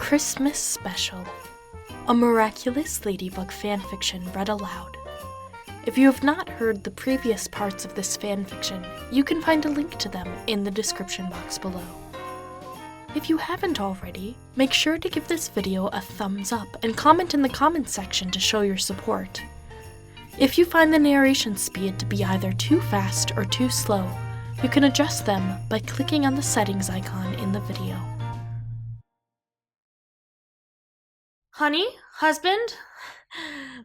Christmas Special, a Miraculous Ladybug fanfiction read aloud. If you have not heard the previous parts of this fanfiction, you can find a link to them in the description box below. If you haven't already, make sure to give this video a thumbs up and comment in the comments section to show your support. If you find the narration speed to be either too fast or too slow, you can adjust them by clicking on the settings icon in the video. Honey, husband,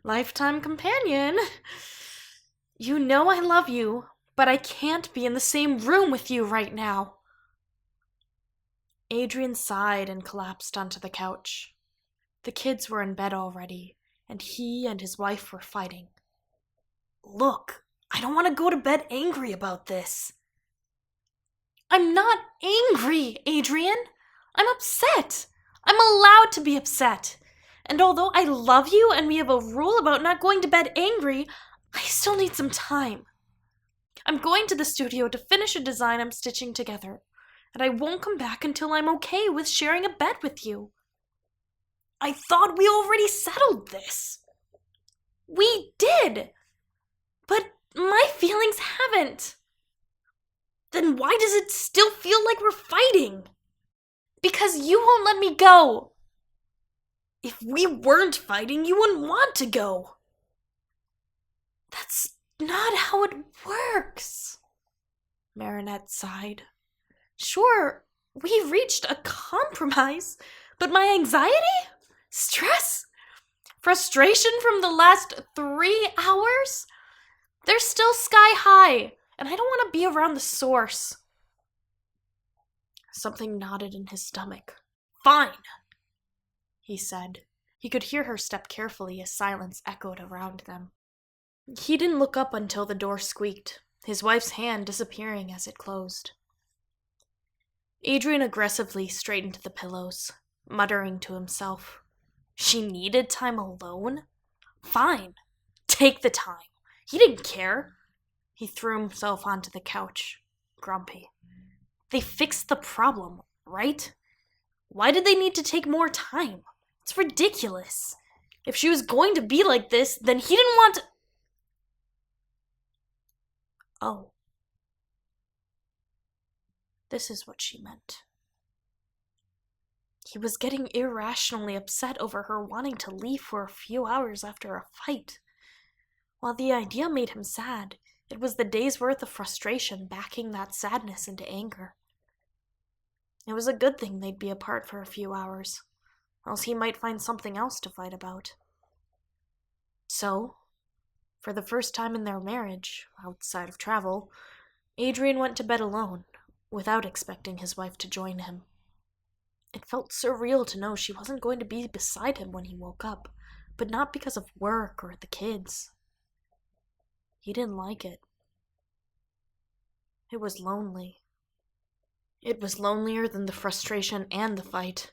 lifetime companion, you know I love you, but I can't be in the same room with you right now. Adrien sighed and collapsed onto the couch. The kids were in bed already, and he and his wife were fighting. Look, I don't want to go to bed angry about this. I'm not angry, Adrien. I'm upset. I'm allowed to be upset. And although I love you and we have a rule about not going to bed angry, I still need some time. I'm going to the studio to finish a design I'm stitching together, and I won't come back until I'm okay with sharing a bed with you. I thought we already settled this. We did, but my feelings haven't. Then why does it still feel like we're fighting? Because you won't let me go. If we weren't fighting, you wouldn't want to go. That's not how it works, Marinette sighed. Sure, we reached a compromise, but my anxiety, stress, frustration from the last 3 hours, they're still sky high, and I don't want to be around the source. Something knotted in his stomach. Fine, he said. He could hear her step carefully as silence echoed around them. He didn't look up until the door squeaked, his wife's hand disappearing as it closed. Adrien aggressively straightened the pillows, muttering to himself. She needed time alone? Fine, take the time. He didn't care. He threw himself onto the couch, grumpy. They fixed the problem, right? Why did they need to take more time? It's ridiculous. If she was going to be like this, then he didn't want to... Oh. This is what she meant. He was getting irrationally upset over her wanting to leave for a few hours after a fight. While the idea made him sad, it was the day's worth of frustration backing that sadness into anger. It was a good thing they'd be apart for a few hours, else he might find something else to fight about. So, for the first time in their marriage, outside of travel, Adrien went to bed alone, without expecting his wife to join him. It felt surreal to know she wasn't going to be beside him when he woke up, but not because of work or the kids. He didn't like it. It was lonely. It was lonelier than the frustration and the fight.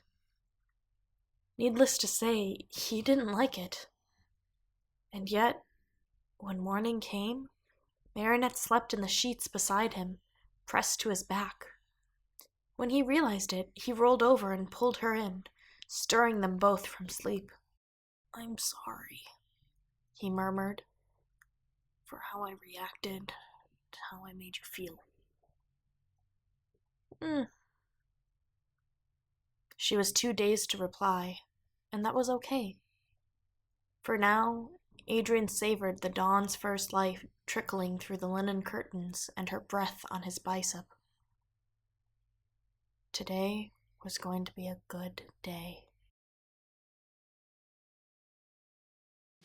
Needless to say, he didn't like it. And yet, when morning came, Marinette slept in the sheets beside him, pressed to his back. When he realized it, he rolled over and pulled her in, stirring them both from sleep. I'm sorry, he murmured, for how I reacted, how I made you feel. She was too dazed to reply, and that was okay. For now, Adrien savored the dawn's first light trickling through the linen curtains and her breath on his bicep. Today was going to be a good day.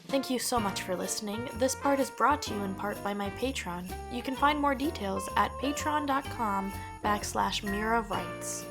Thank you so much for listening. This part is brought to you in part by my Patreon. You can find more details at patreon.com/MiraWrites.